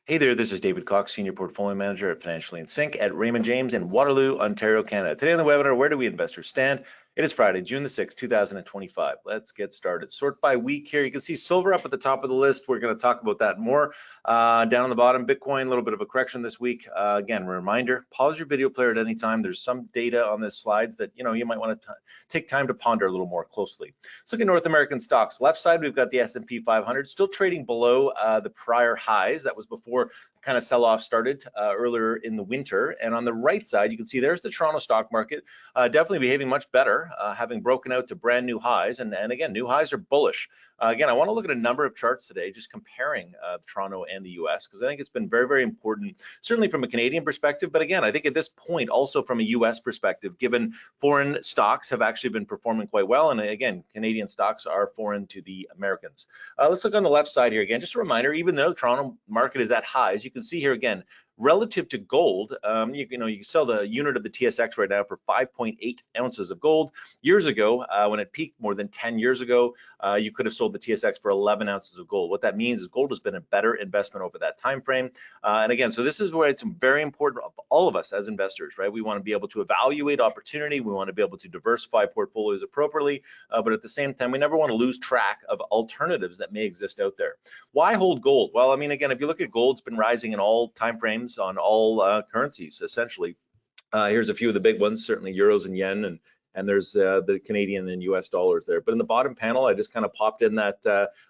Hey there, this is David Cox, Senior Portfolio Manager at Financially in Sync at Raymond James in Waterloo, Ontario, Canada. Today on the webinar, where do we investors stand? It is Friday, June the 6th, 2025. Let's get started. Sort by week here. You can see silver up at the top of the list. We're going to talk about that more. Down on the bottom, Bitcoin, a little bit of a correction this week. Again, reminder, pause your video player at any time. There's some data on this slides that you might want to take time to ponder a little more closely. Let's look at North American stocks. Left side, we've got the S&P 500 still trading below the prior highs. That was before kind of sell-off started earlier in the winter. And on the right side, you can see there's the Toronto stock market, definitely behaving much better, having broken out to brand new highs. And again, new highs are bullish. Again, I want to look at a number of charts today, just comparing Toronto and the US, because I think it's been very, very important, certainly from a Canadian perspective. But again, I think at this point, also from a US perspective, given foreign stocks have actually been performing quite well. And again, Canadian stocks are foreign to the Americans. Let's look on the left side here again. Just a reminder, even though the Toronto market is at highs, you can see here again, relative to gold, you can sell the unit of the TSX right now for 5.8 ounces of gold. Years ago, when it peaked more than 10 years ago, you could have sold the TSX for 11 ounces of gold. What that means is gold has been a better investment over that time frame. And again, so this is where it's very important of all of us as investors, right? We want to be able to evaluate opportunity. We want to be able to diversify portfolios appropriately, but at the same time, we never want to lose track of alternatives that may exist out there. Why hold gold? Well, I mean, again, if you look at gold, it's been rising in all time frames on all currencies, essentially. Here's a few of the big ones, certainly euros and yen, and there's the Canadian and US dollars there. But in the bottom panel, I just kind of popped in that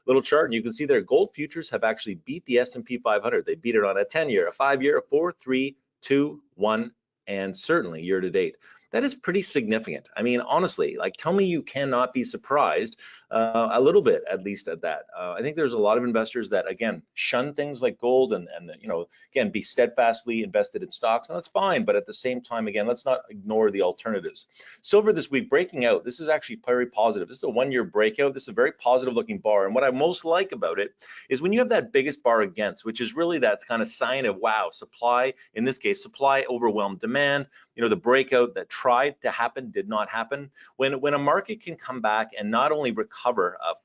little chart, and you can see there gold futures have actually beat the S&P 500. They beat it on a 10-year, a 5-year, a 4, 3, 2, 1, and certainly year to date. That is pretty significant. I mean, honestly, like, tell me you cannot be surprised a little bit, at least at that. I think there's a lot of investors that, again, shun things like gold and again, be steadfastly invested in stocks, and that's fine. But at the same time, again, let's not ignore the alternatives. Silver this week breaking out. This is actually very positive. This is a 1-year breakout. This is a very positive looking bar. And what I most like about it is when you have that biggest bar against, which is really that kind of sign of, wow, supply, in this case, supply overwhelmed demand. The breakout that tried to happen did not happen. When a market can come back and not only recover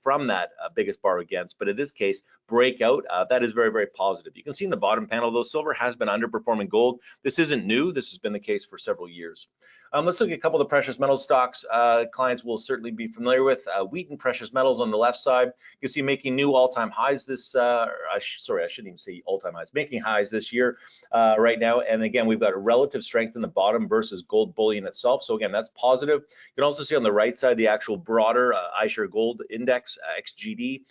from that biggest bar against, but in this case, break out, that is very, very positive. You can see in the bottom panel, though, silver has been underperforming gold. This isn't new. This has been the case for several years. Let's look at a couple of the precious metal stocks clients will certainly be familiar with. Wheaton Precious Metals on the left side, you see making new all-time highs this, sorry, I shouldn't even say all-time highs, making highs this year right now. And again, we've got a relative strength in the bottom versus gold bullion itself. So again, that's positive. You can also see on the right side, the actual broader iShares Gold Index, XGD,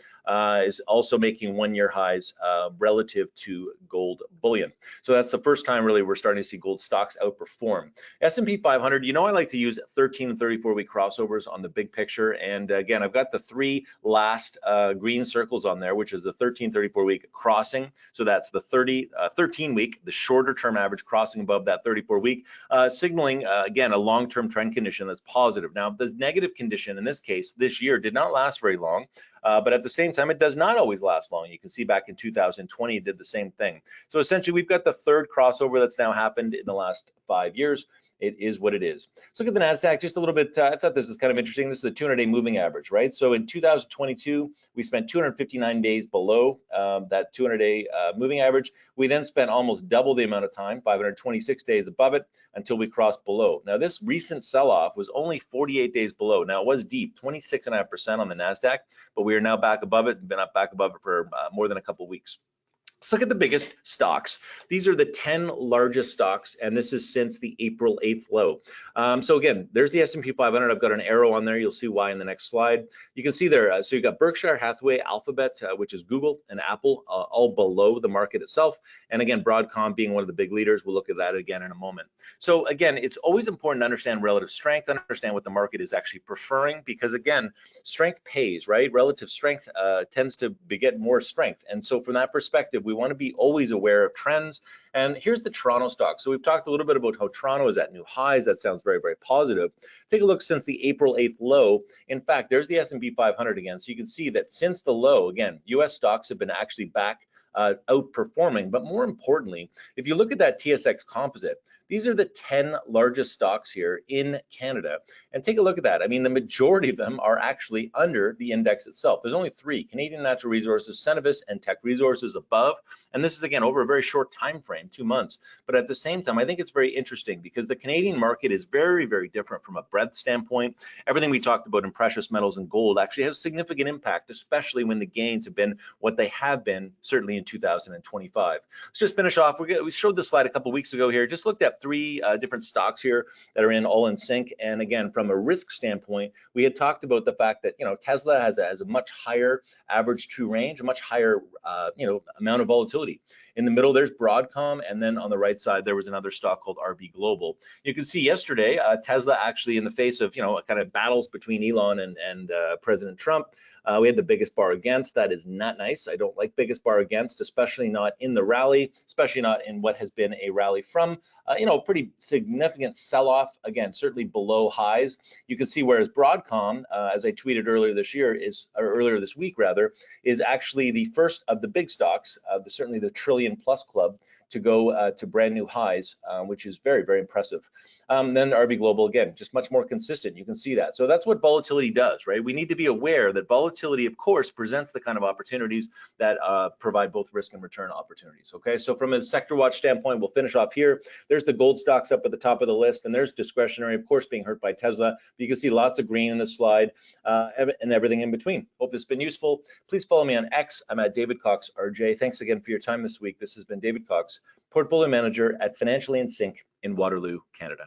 is also making 1-year highs relative to gold bullion. So that's the first time really we're starting to see gold stocks outperform. S&P 500, I like to use 13 and 34-week crossovers on the big picture. And again, I've got the 3 last green circles on there, which is the 13, 34-week crossing. So that's the 13-week, the shorter term average crossing above that 34-week, signaling, again, a long-term trend condition that's positive. Now, the negative condition in this case, this year, did not last very long. But at the same time, it does not always last long. You can see back in 2020, it did the same thing. So essentially, we've got the 3rd crossover that's now happened in the last 5 years. It is what it is. Let's look at the NASDAQ just a little bit. I thought this is kind of interesting. This is the 200-day moving average, right? So in 2022, we spent 259 days below that 200-day moving average. We then spent almost double the amount of time, 526 days above it, until we crossed below. Now, this recent sell-off was only 48 days below. Now, it was deep, 26.5% on the NASDAQ, but we are now back above it and been up back above it for more than a couple of weeks. Let's look at the biggest stocks. These are the 10 largest stocks, and this is since the April 8th low. So again, there's the S&P 500. I've got an arrow on there. You'll see why in the next slide. You can see there, so you've got Berkshire Hathaway, Alphabet, which is Google, and Apple, all below the market itself. And again, Broadcom being one of the big leaders. We'll look at that again in a moment. So again, it's always important to understand relative strength, understand what the market is actually preferring, because again, strength pays, right? Relative strength tends to beget more strength. And so from that perspective, we want to be always aware of trends. And here's the Toronto stock. So we've talked a little bit about how Toronto is at new highs. That sounds very, very positive. Take a look since the April 8th low. In fact, there's the S&P 500 again. So you can see that since the low, again, US stocks have been actually back outperforming. But more importantly, if you look at that TSX composite, These are the 10 largest stocks here in Canada. And take a look at that. I mean, the majority of them are actually under the index itself. There's only three: Canadian Natural Resources, Cenovus, and Teck Resources above. And this is, again, over a very short time frame, 2 months. But at the same time, I think it's very interesting because the Canadian market is very, very different from a breadth standpoint. Everything we talked about in precious metals and gold actually has significant impact, especially when the gains have been what they have been, certainly in 2025. Let's just finish off. We showed this slide a couple weeks ago here. Just looked at three different stocks here that are all in sync. And again, from a risk standpoint, we had talked about the fact that Tesla has a much higher average true range, a much higher amount of volatility. In the middle, there's Broadcom, and then on the right side, there was another stock called RB Global. You can see yesterday, Tesla actually, in the face of kind of battles between Elon and President Trump, we had the biggest bar against. That is not nice. I don't like biggest bar against, especially not in the rally, especially not in what has been a rally from pretty significant sell-off. Again, certainly below highs. You can see whereas Broadcom, as I tweeted earlier this week, is actually the first of the big stocks, certainly the trillion plus club, to go to brand new highs, which is very, very impressive. Then RB Global, again, just much more consistent. You can see that. So that's what volatility does, right? We need to be aware that volatility, of course, presents the kind of opportunities that provide both risk and return opportunities. Okay, so from a sector watch standpoint, we'll finish off here. There's the gold stocks up at the top of the list, and there's discretionary, of course, being hurt by Tesla. But you can see lots of green in this slide and everything in between. Hope this has been useful. Please follow me on X. I'm at David Cox RJ. Thanks again for your time this week. This has been David Cox, Portfolio Manager at Financially in Sync in Waterloo, Canada.